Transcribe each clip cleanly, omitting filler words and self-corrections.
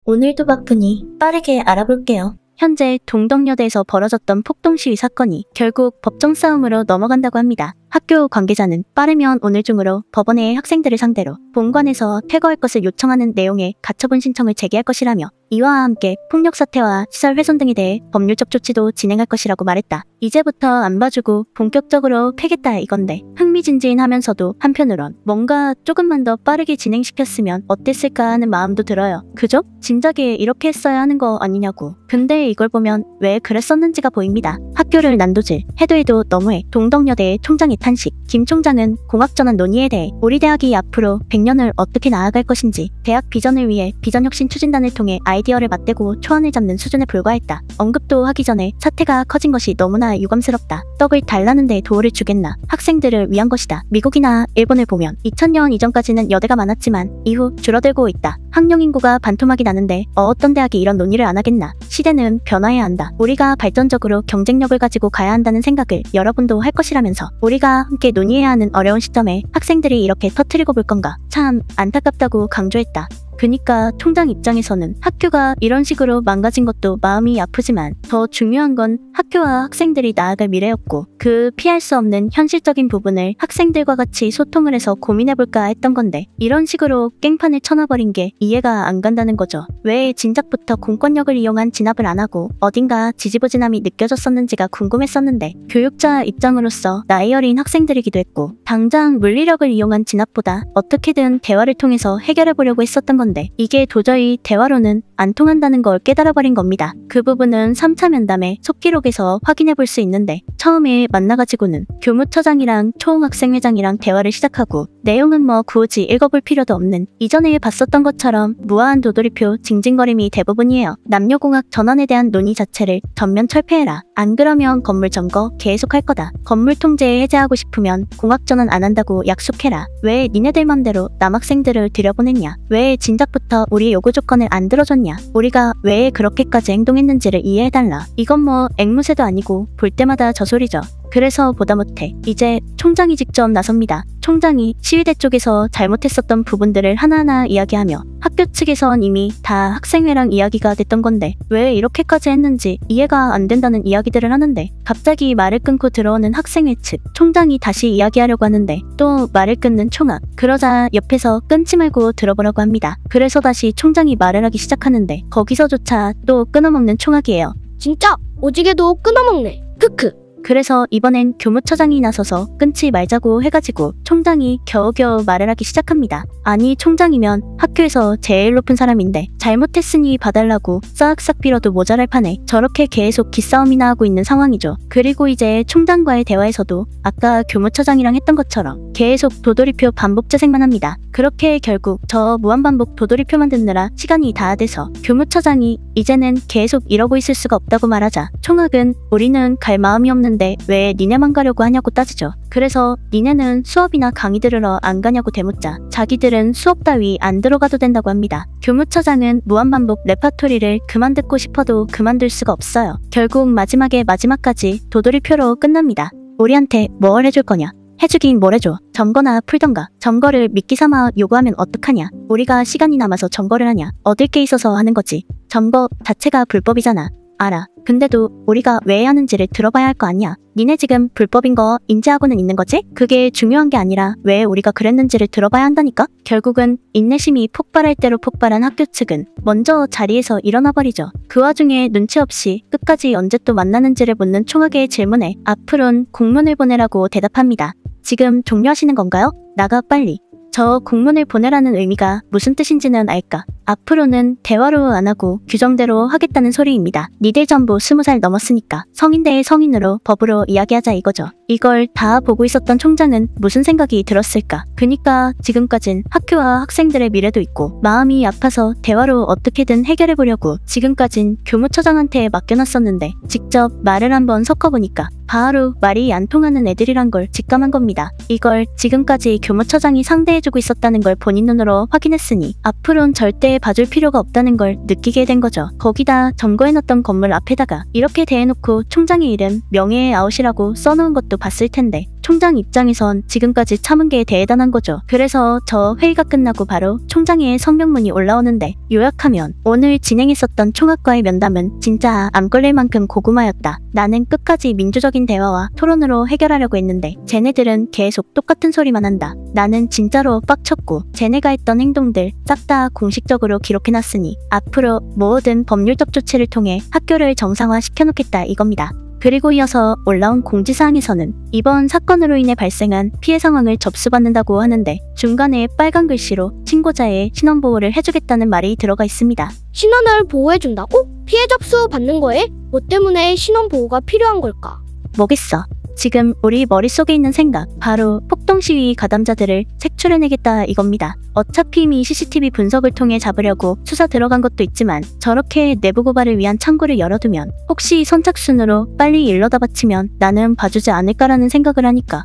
오늘도 바쁘니 빠르게 알아볼게요. 현재 동덕여대에서 벌어졌던 폭동 시위 사건이 결국 법정 싸움으로 넘어간다고 합니다. 학교 관계자는 빠르면 오늘 중으로 법원에 학생들을 상대로 본관에서 퇴거할 것을 요청하는 내용의 가처분 신청을 제기할 것이라며 이와 함께 폭력 사태와 시설 훼손 등에 대해 법률적 조치도 진행할 것이라고 말했다. 이제부터 안 봐주고 본격적으로 패겠다 이건데 흥미진진하면서도 한편으론 뭔가 조금만 더 빠르게 진행시켰으면 어땠을까 하는 마음도 들어요. 그죠? 진작에 이렇게 했어야 하는 거 아니냐고. 근데 이걸 보면 왜 그랬었는지가 보입니다. 학교를 난도질 해도 너무해. 동덕여대의 총장의 탄식. 김 총장은 공학전환 논의에 대해 우리 대학이 앞으로 100년을 어떻게 나아갈 것인지 대학 비전을 위해 비전혁신 추진단을 통해 아이디어를 맞대고 초안을 잡는 수준에 불과했다. 언급도 하기 전에 사태가 커진 것이 너무나 유감스럽다. 떡을 달라는데 도우를 주겠나. 학생들을 위한 것이다. 미국이나 일본을 보면 2000년 이전까지는 여대가 많았지만 이후 줄어들고 있다. 학령 인구가 반토막이 나는데 어떤 대학이 이런 논의를 안 하겠나. 시대는 변화해야 한다. 우리가 발전적으로 경쟁력을 가지고 가야 한다는 생각을 여러분도 할 것이라면서 우리가 함께 논의해야 하는 어려운 시점에 학생들이 이렇게 터뜨리고 볼 건가. 참 안타깝다고 강조했다. 그니까 총장 입장에서는 학교가 이런 식으로 망가진 것도 마음이 아프지만 더 중요한 건 학교와 학생들이 나아갈 미래였고 그 피할 수 없는 현실적인 부분을 학생들과 같이 소통을 해서 고민해볼까 했던 건데 이런 식으로 깽판을 쳐놔버린 게 이해가 안 간다는 거죠. 왜 진작부터 공권력을 이용한 진압을 안 하고 어딘가 지지부진함이 느껴졌었는지가 궁금했었는데 교육자 입장으로서 나이 어린 학생들이기도 했고 당장 물리력을 이용한 진압보다 어떻게든 대화를 통해서 해결해보려고 했었던 건데 이게 도저히 대화로는 안 통한다는 걸 깨달아버린 겁니다. 그 부분은 3차 면담의 속기록에서 확인해 볼 수 있는데 처음에 만나가지고는 교무처장이랑 초흥학생회장이랑 대화를 시작하고 내용은 뭐 굳이 읽어볼 필요도 없는 이전에 봤었던 것처럼 무화한 도돌이표 징징거림이 대부분이에요. 남녀공학 전환에 대한 논의 자체를 전면 철폐해라. 안 그러면 건물 점거 계속할 거다. 건물 통제 해제하고 싶으면 공학 전환 안 한다고 약속해라. 왜 니네들 맘대로 남학생들을 들여보냈냐. 왜 진작부터 우리 요구 조건을 안 들어줬냐. 우리가 왜 그렇게까지 행동했는지를 이해해달라. 이건 뭐 앵무새도 아니고 볼 때마다 저 소리죠. 그래서 보다 못해 이제 총장이 직접 나섭니다. 총장이 시위대 쪽에서 잘못했었던 부분들을 하나하나 이야기하며 학교 측에선 이미 다 학생회랑 이야기가 됐던 건데 왜 이렇게까지 했는지 이해가 안 된다는 이야기들을 하는데 갑자기 말을 끊고 들어오는 학생회 측 총장이 다시 이야기하려고 하는데 또 말을 끊는 총학. 그러자 옆에서 끊지 말고 들어보라고 합니다. 그래서 다시 총장이 말을 하기 시작하는데 거기서조차 또 끊어먹는 총학이에요. 진짜 오지게도 끊어먹네. 크크. 그래서 이번엔 교무처장이 나서서 끊지 말자고 해가지고 총장이 겨우겨우 말을 하기 시작합니다. 아니 총장이면 학교에서 제일 높은 사람인데 잘못했으니 봐달라고 싹싹 빌어도 모자랄 판에 저렇게 계속 기싸움이나 하고 있는 상황이죠. 그리고 이제 총장과의 대화에서도 아까 교무처장이랑 했던 것처럼 계속 도돌이표 반복 재생만 합니다. 그렇게 결국 저 무한반복 도돌이표만 듣느라 시간이 다 돼서 교무처장이 이제는 계속 이러고 있을 수가 없다고 말하자 총학은 우리는 갈 마음이 없는데 왜 니네만 가려고 하냐고 따지죠. 그래서 니네는 수업이나 강의 들으러 안 가냐고 대묻자 자기들은 수업 따위 안 들어가도 된다고 합니다. 교무처장은 무한반복 레파토리를 그만 듣고 싶어도 그만둘 수가 없어요. 결국 마지막까지 도돌이표로 끝납니다. 우리한테 뭘 해줄 거냐. 해주긴 뭘 해줘. 점거나 풀던가. 점거를 미끼 삼아 요구하면 어떡하냐. 우리가 시간이 남아서 점거를 하냐. 얻을 게 있어서 하는 거지. 점거 자체가 불법이잖아. 알아. 근데도 우리가 왜 하는지를 들어봐야 할 거 아니야. 니네 지금 불법인 거 인지하고는 있는 거지? 그게 중요한 게 아니라 왜 우리가 그랬는지를 들어봐야 한다니까? 결국은 인내심이 폭발할 대로 폭발한 학교 측은 먼저 자리에서 일어나버리죠. 그 와중에 눈치 없이 끝까지 언제 또 만나는지를 묻는 총학의 질문에 앞으로는 공문을 보내라고 대답합니다. 지금 종료하시는 건가요? 나가 빨리. 저 공문을 보내라는 의미가 무슨 뜻인지는 알까? 앞으로는 대화로 안 하고 규정대로 하겠다는 소리입니다. 니들 전부 20살 넘었으니까 성인 대 성인으로 법으로 이야기하자 이거죠. 이걸 다 보고 있었던 총장은 무슨 생각이 들었을까? 그니까 지금까진 학교와 학생들의 미래도 있고 마음이 아파서 대화로 어떻게든 해결해보려고 지금까진 교무처장한테 맡겨놨었는데 직접 말을 한번 섞어보니까 바로 말이 안 통하는 애들이란 걸 직감한 겁니다. 이걸 지금까지 교무처장이 상대해주고 있었다는 걸 본인 눈으로 확인했으니 앞으로는 절대 봐줄 필요가 없다는 걸 느끼게 된 거죠. 거기다 점거해놨던 건물 앞에다가 이렇게 대해놓고 총장의 이름 명예의 아웃이라고 써놓은 것도 봤을 텐데 총장 입장에선 지금까지 참은 게 대단한 거죠. 그래서 저 회의가 끝나고 바로 총장의 성명문이 올라오는데 요약하면 오늘 진행했었던 총학과의 면담은 진짜 암 걸릴 만큼 고구마였다. 나는 끝까지 민주적인 대화와 토론으로 해결하려고 했는데 쟤네들은 계속 똑같은 소리만 한다. 나는 진짜로 빡쳤고 쟤네가 했던 행동들 싹 다 공식적으로 기록해놨으니 앞으로 모든 법률적 조치를 통해 학교를 정상화시켜놓겠다 이겁니다. 그리고 이어서 올라온 공지사항에서는 이번 사건으로 인해 발생한 피해 상황을 접수받는다고 하는데 중간에 빨간 글씨로 신고자의 신원보호를 해주겠다는 말이 들어가 있습니다. 신원을 보호해준다고? 피해 접수 받는 거에? 뭐 때문에 신원 보호가 필요한 걸까? 뭐겠어. 지금 우리 머릿속에 있는 생각 바로 폭동시위 가담자들을 색출해내겠다 이겁니다. 어차피 이미 CCTV 분석을 통해 잡으려고 수사 들어간 것도 있지만 저렇게 내부 고발을 위한 창구를 열어두면 혹시 선착순으로 빨리 일러다 바치면 나는 봐주지 않을까라는 생각을 하니까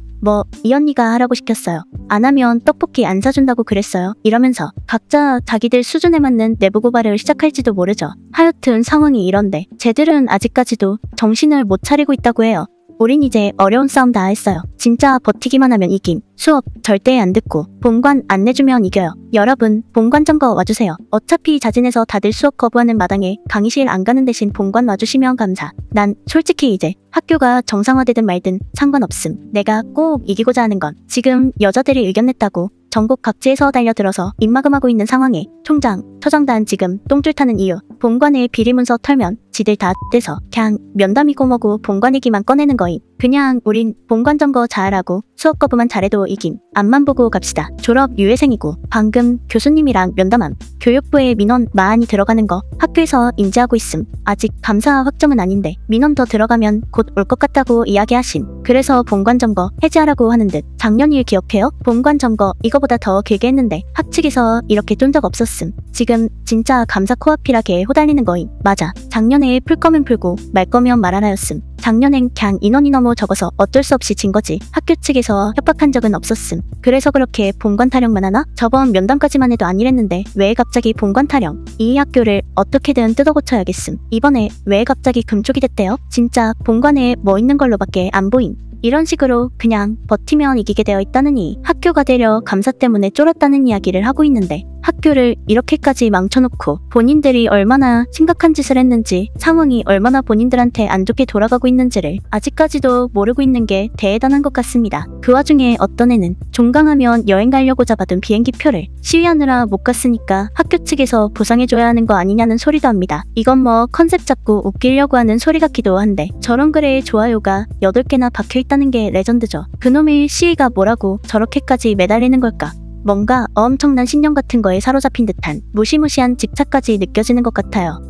이 언니가 하라고 시켰어요. 안 하면 떡볶이 안 사준다고 그랬어요. 이러면서 각자 자기들 수준에 맞는 내부 고발을 시작할지도 모르죠. 하여튼 상황이 이런데 쟤들은 아직까지도 정신을 못 차리고 있다고 해요. 우린 이제 어려운 싸움 다 했어요. 진짜 버티기만 하면 이김. 수업 절대 안 듣고 본관 안 내주면 이겨요. 여러분 본관 점거 와주세요. 어차피 자진해서 다들 수업 거부하는 마당에 강의실 안 가는 대신 본관 와주시면 감사. 난 솔직히 이제 학교가 정상화되든 말든 상관없음. 내가 꼭 이기고자 하는 건 지금 여자들이 의견 냈다고 전국 각지에서 달려들어서 입막음하고 있는 상황에 총장, 처장단 지금 똥줄 타는 이유 본관에 비리문서 털면 지들 다 떼서 그냥 면담이고 뭐고 본관 얘기만 꺼내는 거임. 그냥 우린 본관 점거 잘하고 수업 거부만 잘해도 이김. 앞만 보고 갑시다. 졸업 유예생이고 방금 교수님이랑 면담함. 교육부에 민원 많이 들어가는 거 학교에서 인지하고 있음. 아직 감사 확정은 아닌데 민원 더 들어가면 곧 올 것 같다고 이야기하심. 그래서 본관 점거 해제하라고 하는 듯. 작년 일 기억해요? 본관 점거 이거보다 더 길게 했는데 학 측에서 이렇게 쫀 적 없었음. 지금 진짜 감사 코앞이라게 호달리는 거임. 맞아. 작년에 풀 거면 풀고 말 거면 말 하나였음. 작년엔 그냥 인원이 너무 적어서 어쩔 수 없이 진 거지. 학교 측에서 협박한 적은 없었음. 그래서 그렇게 본관 타령만 하나? 저번 면담까지만 해도 안 이랬는데 왜 갑자기 본관 타령? 이 학교를 어떻게든 뜯어고쳐야겠음. 이번에 왜 갑자기 금쪽이 됐대요? 진짜 본관에 뭐 있는 걸로밖에 안 보임. 이런 식으로 그냥 버티면 이기게 되어 있다느니 학교가 되려 감사 때문에 쫄았다는 이야기를 하고 있는데 학교를 이렇게까지 망쳐놓고 본인들이 얼마나 심각한 짓을 했는지 상황이 얼마나 본인들한테 안 좋게 돌아가고 있는지를 아직까지도 모르고 있는 게 대단한 것 같습니다. 그 와중에 어떤 애는 종강하면 여행 가려고 잡아둔 비행기표를 시위하느라 못 갔으니까 학교 측에서 보상해줘야 하는 거 아니냐는 소리도 합니다. 이건 뭐 컨셉 잡고 웃기려고 하는 소리 같기도 한데 저런 글에 좋아요가 8개나 박혀있다는 게 레전드죠. 그놈의 시위가 뭐라고 저렇게까지 매달리는 걸까? 뭔가 엄청난 신념 같은 거에 사로잡힌 듯한 무시무시한 집착까지 느껴지는 것 같아요.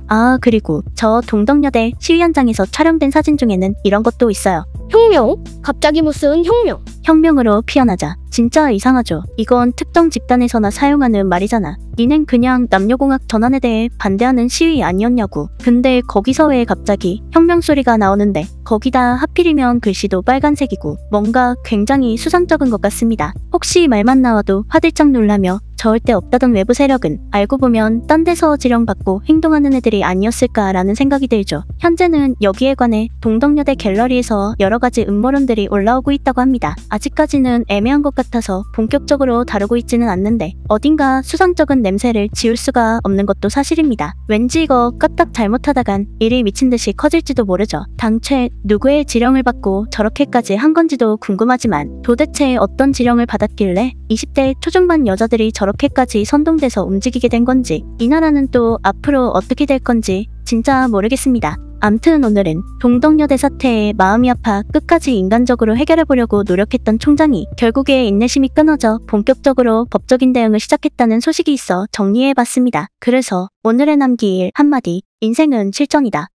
아 그리고 저 동덕여대 시위 현장에서 촬영된 사진 중에는 이런 것도 있어요. 혁명? 갑자기 무슨 혁명? 혁명으로 피어나자. 진짜 이상하죠. 이건 특정 집단에서나 사용하는 말이잖아. 니넨 그냥 남녀공학 전환에 대해 반대하는 시위 아니었냐고. 근데 거기서 왜 갑자기 혁명 소리가 나오는데 거기다 하필이면 글씨도 빨간색이고 뭔가 굉장히 수상쩍은 것 같습니다. 혹시 말만 나와도 화들짝 놀라며 절대 없다던 외부 세력은 알고 보면 딴 데서 지령받고 행동하는 애들이 아니었을까라는 생각이 들죠. 현재는 여기에 관해 동덕여대 갤러리에서 여러 가지 음모론들이 올라오고 있다고 합니다. 아직까지는 애매한 것 같아서 본격적으로 다루고 있지는 않는데 어딘가 수상쩍은 냄새를 지울 수가 없는 것도 사실입니다. 왠지 이거 까딱 잘못하다간 일이 미친 듯이 커질지도 모르죠. 당최 누구의 지령을 받고 저렇게까지 한 건지도 궁금하지만 도대체 어떤 지령을 받았길래 20대 초중반 여자들이 저렇게까지 선동돼서 움직이게 된 건지 이 나라는 또 앞으로 어떻게 될 건지 진짜 모르겠습니다. 암튼 오늘은 동덕여대 사태에 마음이 아파 끝까지 인간적으로 해결해보려고 노력했던 총장이 결국에 인내심이 끊어져 본격적으로 법적인 대응을 시작했다는 소식이 있어 정리해봤습니다. 그래서 오늘의 남길 한마디, 인생은 실전이다.